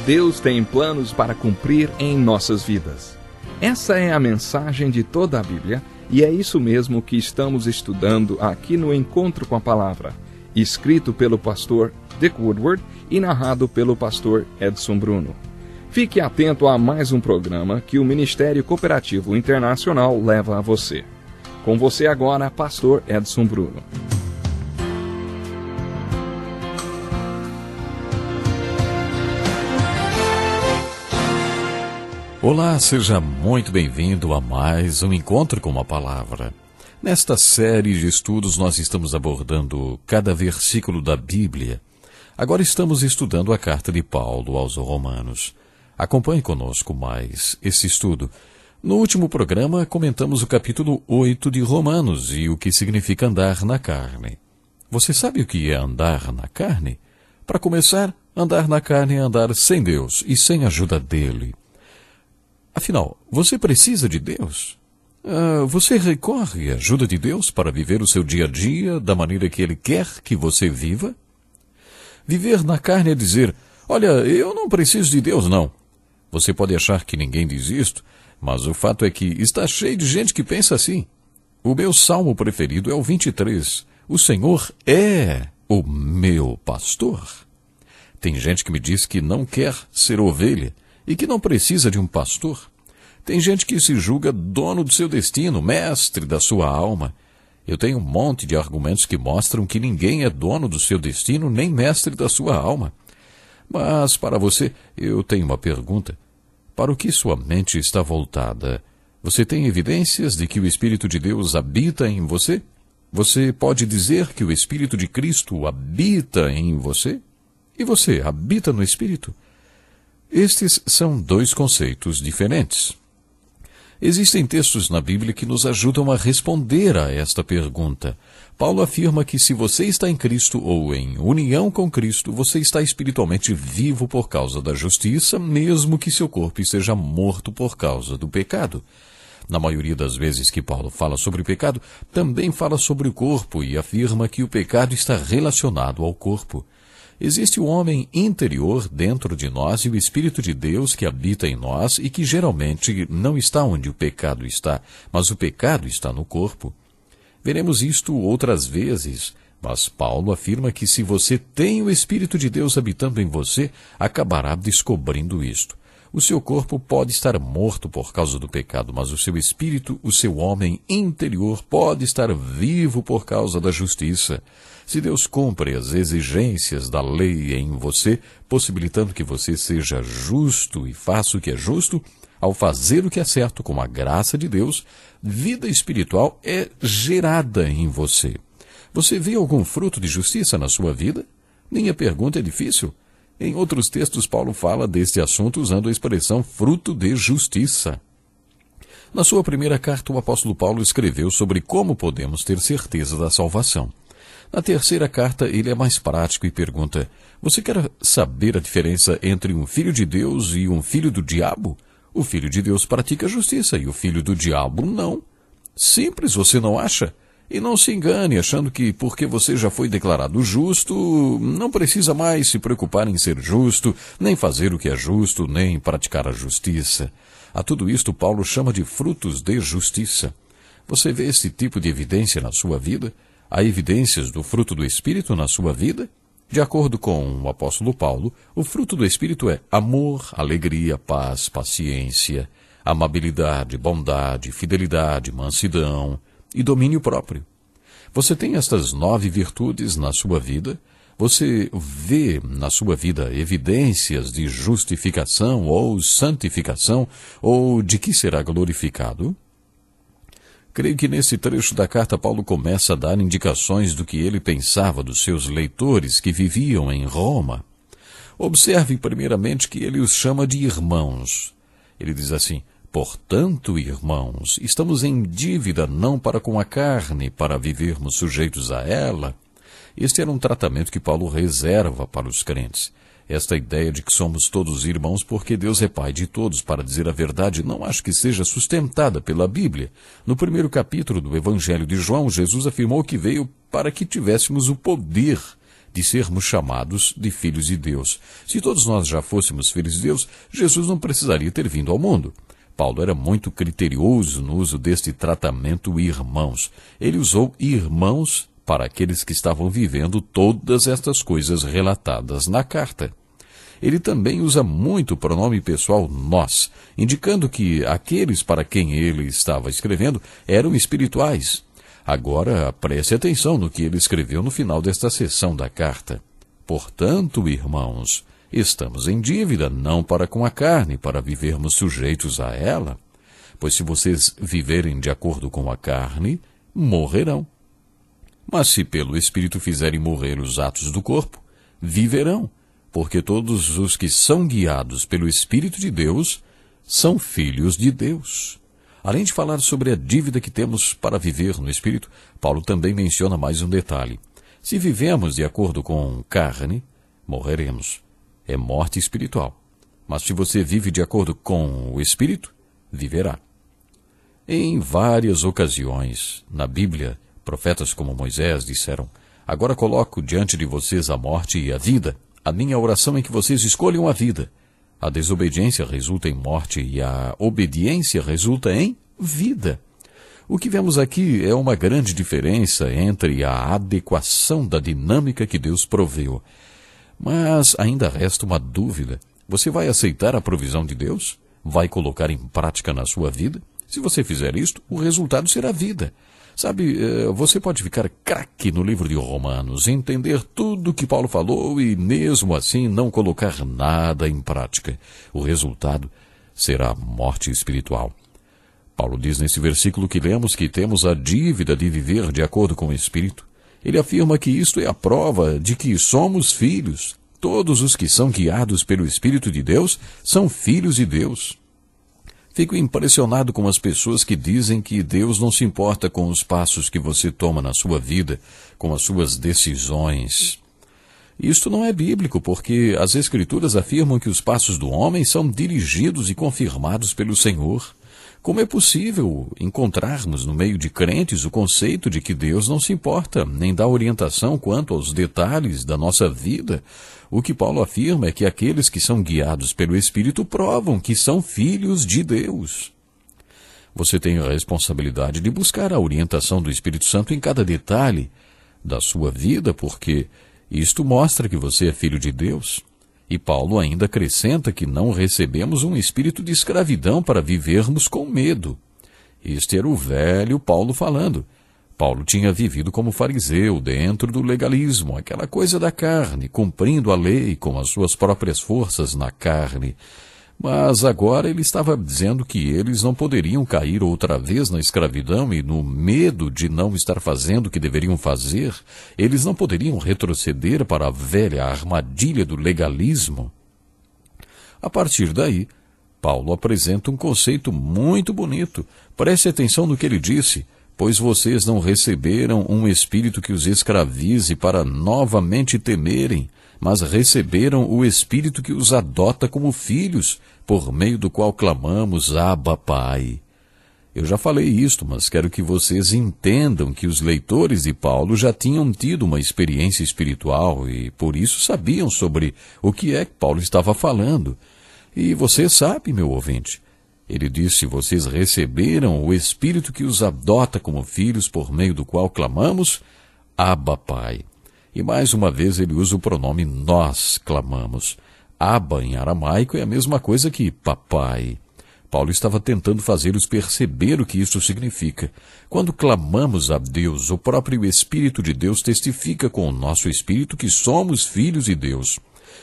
Deus tem planos para cumprir em nossas vidas. Essa é a mensagem de toda a Bíblia e é isso mesmo que estamos estudando aqui no Encontro com a Palavra, escrito pelo pastor Dick Woodward e narrado pelo pastor Edson Bruno. Fique atento a mais um programa que o Ministério Cooperativo Internacional leva a você. Com você agora, pastor Edson Bruno. Olá, seja muito bem-vindo a mais um Encontro com a Palavra. Nesta série de estudos nós estamos abordando cada versículo da Bíblia. Agora estamos estudando a carta de Paulo aos Romanos. Acompanhe conosco mais esse estudo. No último programa comentamos o capítulo 8 de Romanos e o que significa andar na carne. Você sabe o que é andar na carne? Para começar, andar na carne é andar sem Deus e sem a ajuda dele. Afinal, você precisa de Deus? Você recorre à ajuda de Deus para viver o seu dia a dia da maneira que Ele quer que você viva? Viver na carne é dizer, olha, eu não preciso de Deus, não. Você pode achar que ninguém diz isto, mas o fato é que está cheio de gente que pensa assim. O meu salmo preferido é o 23. O Senhor é o meu pastor. Tem gente que me diz que não quer ser ovelha e que não precisa de um pastor. Tem gente que se julga dono do seu destino, mestre da sua alma. Eu tenho um monte de argumentos que mostram que ninguém é dono do seu destino nem mestre da sua alma. Mas para você, eu tenho uma pergunta. Para o que sua mente está voltada? Você tem evidências de que o Espírito de Deus habita em você? Você pode dizer que o Espírito de Cristo habita em você? E você habita no Espírito? Estes são dois conceitos diferentes. Existem textos na Bíblia que nos ajudam a responder a esta pergunta. Paulo afirma que se você está em Cristo ou em união com Cristo, você está espiritualmente vivo por causa da justiça, mesmo que seu corpo esteja morto por causa do pecado. Na maioria das vezes que Paulo fala sobre o pecado, também fala sobre o corpo e afirma que o pecado está relacionado ao corpo. Existe o homem interior dentro de nós e o Espírito de Deus que habita em nós e que geralmente não está onde o pecado está, mas o pecado está no corpo. Veremos isto outras vezes, mas Paulo afirma que se você tem o Espírito de Deus habitando em você, acabará descobrindo isto. O seu corpo pode estar morto por causa do pecado, mas o seu espírito, o seu homem interior, pode estar vivo por causa da justiça. Se Deus cumpre as exigências da lei em você, possibilitando que você seja justo e faça o que é justo, ao fazer o que é certo com a graça de Deus, vida espiritual é gerada em você. Você vê algum fruto de justiça na sua vida? Minha pergunta é difícil. Em outros textos, Paulo fala deste assunto usando a expressão fruto de justiça. Na sua primeira carta, o apóstolo Paulo escreveu sobre como podemos ter certeza da salvação. Na terceira carta, ele é mais prático e pergunta, você quer saber a diferença entre um filho de Deus e um filho do diabo? O filho de Deus pratica a justiça e o filho do diabo não. Simples, você não acha? E não se engane achando que porque você já foi declarado justo, não precisa mais se preocupar em ser justo, nem fazer o que é justo, nem praticar a justiça. A tudo isto Paulo chama de frutos de justiça. Você vê esse tipo de evidência na sua vida? Há evidências do fruto do Espírito na sua vida? De acordo com o apóstolo Paulo, o fruto do Espírito é amor, alegria, paz, paciência, amabilidade, bondade, fidelidade, mansidão e domínio próprio. Você tem estas 9 virtudes na sua vida? Você vê na sua vida evidências de justificação ou santificação ou de que será glorificado? Creio que nesse trecho da carta Paulo começa a dar indicações do que ele pensava dos seus leitores que viviam em Roma. Observe primeiramente que ele os chama de irmãos. Ele diz assim, portanto, irmãos, estamos em dívida não para com a carne, para vivermos sujeitos a ela. Este era um tratamento que Paulo reserva para os crentes. Esta ideia de que somos todos irmãos porque Deus é Pai de todos, para dizer a verdade, não acho que seja sustentada pela Bíblia. No primeiro capítulo do Evangelho de João, Jesus afirmou que veio para que tivéssemos o poder de sermos chamados de filhos de Deus. Se todos nós já fôssemos filhos de Deus, Jesus não precisaria ter vindo ao mundo. Paulo era muito criterioso no uso deste tratamento irmãos. Ele usou irmãos para aqueles que estavam vivendo todas estas coisas relatadas na carta. Ele também usa muito o pronome pessoal nós, indicando que aqueles para quem ele estava escrevendo eram espirituais. Agora, preste atenção no que ele escreveu no final desta seção da carta. Portanto, irmãos, estamos em dívida, não para com a carne, para vivermos sujeitos a ela. Pois se vocês viverem de acordo com a carne, morrerão. Mas se pelo Espírito fizerem morrer os atos do corpo, viverão, porque todos os que são guiados pelo Espírito de Deus são filhos de Deus. Além de falar sobre a dívida que temos para viver no Espírito, Paulo também menciona mais um detalhe. Se vivemos de acordo com carne, morreremos. É morte espiritual. Mas se você vive de acordo com o Espírito, viverá. Em várias ocasiões, na Bíblia, profetas como Moisés disseram: agora coloco diante de vocês a morte e a vida. A minha oração é que vocês escolham a vida. A desobediência resulta em morte e a obediência resulta em vida. O que vemos aqui é uma grande diferença entre a adequação da dinâmica que Deus proveu. Mas ainda resta uma dúvida. Você vai aceitar a provisão de Deus? Vai colocar em prática na sua vida? Se você fizer isto, o resultado será vida. Sabe, você pode ficar craque no livro de Romanos, entender tudo que Paulo falou e mesmo assim não colocar nada em prática. O resultado será morte espiritual. Paulo diz nesse versículo que lemos que temos a dívida de viver de acordo com o Espírito. Ele afirma que isto é a prova de que somos filhos. Todos os que são guiados pelo Espírito de Deus são filhos de Deus. Fico impressionado com as pessoas que dizem que Deus não se importa com os passos que você toma na sua vida, com as suas decisões. Isto não é bíblico, porque as Escrituras afirmam que os passos do homem são dirigidos e confirmados pelo Senhor. Como é possível encontrarmos no meio de crentes o conceito de que Deus não se importa, nem dá orientação quanto aos detalhes da nossa vida? O que Paulo afirma é que aqueles que são guiados pelo Espírito provam que são filhos de Deus. Você tem a responsabilidade de buscar a orientação do Espírito Santo em cada detalhe da sua vida, porque isto mostra que você é filho de Deus. E Paulo ainda acrescenta que não recebemos um espírito de escravidão para vivermos com medo. Este era o velho Paulo falando. Paulo tinha vivido como fariseu, dentro do legalismo, aquela coisa da carne, cumprindo a lei com as suas próprias forças na carne. Mas agora ele estava dizendo que eles não poderiam cair outra vez na escravidão e no medo de não estar fazendo o que deveriam fazer, eles não poderiam retroceder para a velha armadilha do legalismo. A partir daí, Paulo apresenta um conceito muito bonito. Preste atenção no que ele disse. Pois vocês não receberam um espírito que os escravize para novamente temerem, mas receberam o Espírito que os adota como filhos, por meio do qual clamamos, Abba, Pai. Eu já falei isto, mas quero que vocês entendam que os leitores de Paulo já tinham tido uma experiência espiritual e por isso sabiam sobre o que é que Paulo estava falando. E você sabe, meu ouvinte, ele disse: vocês receberam o Espírito que os adota como filhos, por meio do qual clamamos, Abba, Pai. E mais uma vez ele usa o pronome nós clamamos. Abba em aramaico é a mesma coisa que papai. Paulo estava tentando fazê-los perceber o que isso significa. Quando clamamos a Deus, o próprio Espírito de Deus testifica com o nosso espírito que somos filhos de Deus.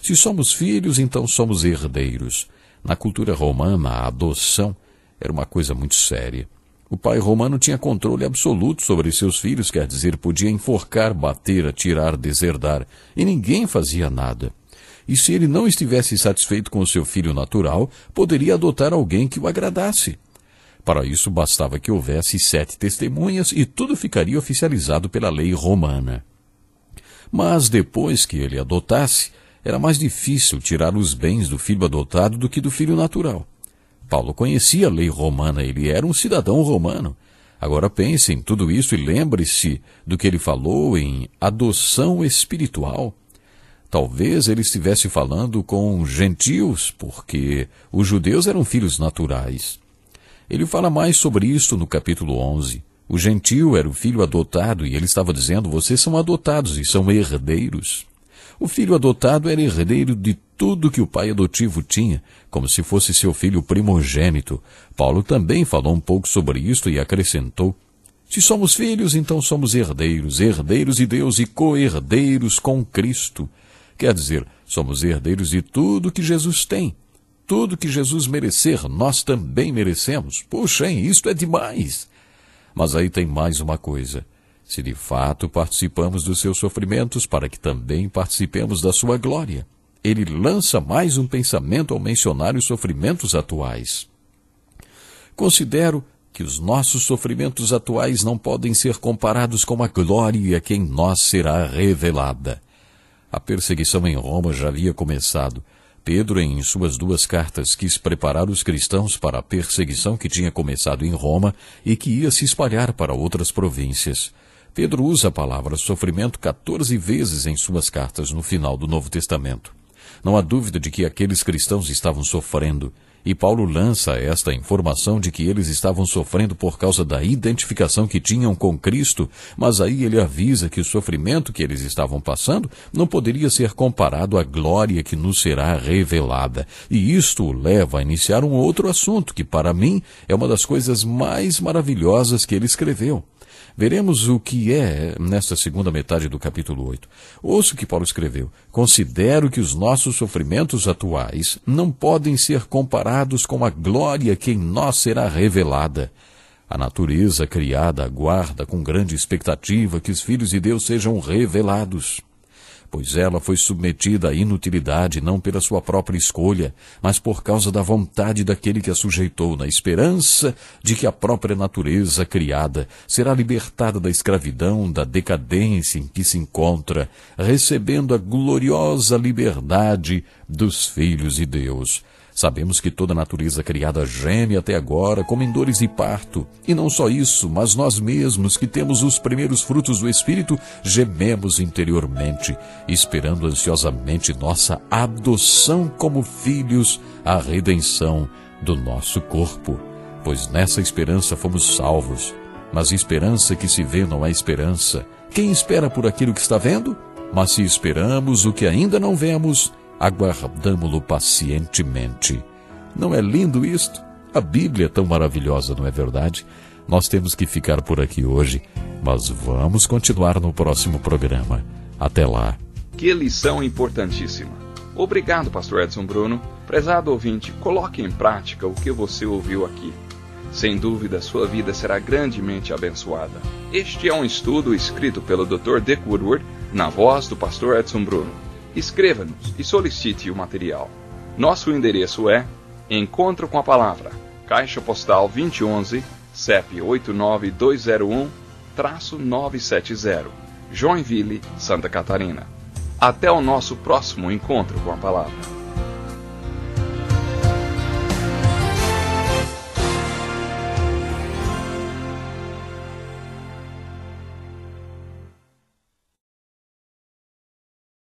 Se somos filhos, então somos herdeiros. Na cultura romana, a adoção era uma coisa muito séria. O pai romano tinha controle absoluto sobre seus filhos, quer dizer, podia enforcar, bater, atirar, deserdar, e ninguém fazia nada. E se ele não estivesse satisfeito com o seu filho natural, poderia adotar alguém que o agradasse. Para isso, bastava que houvesse 7 testemunhas e tudo ficaria oficializado pela lei romana. Mas depois que ele adotasse, era mais difícil tirar os bens do filho adotado do que do filho natural. Paulo conhecia a lei romana, ele era um cidadão romano. Agora pense em tudo isso e lembre-se do que ele falou em adoção espiritual. Talvez ele estivesse falando com gentios, porque os judeus eram filhos naturais. Ele fala mais sobre isto no capítulo 11. O gentio era o filho adotado e ele estava dizendo: vocês são adotados e são herdeiros. O filho adotado era herdeiro de tudo que o pai adotivo tinha, como se fosse seu filho primogênito. Paulo também falou um pouco sobre isto e acrescentou: se somos filhos, então somos herdeiros, herdeiros de Deus e co-herdeiros com Cristo. Quer dizer, somos herdeiros de tudo que Jesus tem. Tudo que Jesus merecer, nós também merecemos. Puxa, hein, isto é demais! Mas aí tem mais uma coisa. Se de fato participamos dos seus sofrimentos, para que também participemos da sua glória. Ele lança mais um pensamento ao mencionar os sofrimentos atuais. Considero que os nossos sofrimentos atuais não podem ser comparados com a glória que em nós será revelada. A perseguição em Roma já havia começado. Pedro, em suas 2 cartas, quis preparar os cristãos para a perseguição que tinha começado em Roma e que ia se espalhar para outras províncias. Pedro usa a palavra sofrimento 14 vezes em suas cartas no final do Novo Testamento. Não há dúvida de que aqueles cristãos estavam sofrendo, e Paulo lança esta informação de que eles estavam sofrendo por causa da identificação que tinham com Cristo, mas aí ele avisa que o sofrimento que eles estavam passando não poderia ser comparado à glória que nos será revelada. E isto o leva a iniciar um outro assunto, que para mim é uma das coisas mais maravilhosas que ele escreveu. Veremos o que é nesta segunda metade do capítulo 8. Ouça o que Paulo escreveu. Considero que os nossos sofrimentos atuais não podem ser comparados com a glória que em nós será revelada. A natureza criada aguarda com grande expectativa que os filhos de Deus sejam revelados. Pois ela foi submetida à inutilidade não pela sua própria escolha, mas por causa da vontade daquele que a sujeitou, na esperança de que a própria natureza criada será libertada da escravidão, da decadência em que se encontra, recebendo a gloriosa liberdade dos filhos de Deus. Sabemos que toda a natureza criada geme até agora, como em dores de parto. E não só isso, mas nós mesmos, que temos os primeiros frutos do Espírito, gememos interiormente, esperando ansiosamente nossa adoção como filhos, a redenção do nosso corpo. Pois nessa esperança fomos salvos. Mas esperança que se vê não é esperança. Quem espera por aquilo que está vendo? Mas se esperamos o que ainda não vemos, aguardamo-lo pacientemente. Não é lindo isto? A Bíblia é tão maravilhosa, não é verdade? Nós temos que ficar por aqui hoje, mas vamos continuar no próximo programa. Até lá. Que lição importantíssima. Obrigado, pastor Edson Bruno. Prezado ouvinte, coloque em prática o que você ouviu aqui. Sem dúvida, sua vida será grandemente abençoada. Este é um estudo escrito pelo Dr. Dick Woodward, na voz do pastor Edson Bruno. Escreva-nos e solicite o material. Nosso endereço é Encontro com a Palavra, Caixa Postal 2011, CEP 89201-970, Joinville, Santa Catarina. Até o nosso próximo Encontro com a Palavra.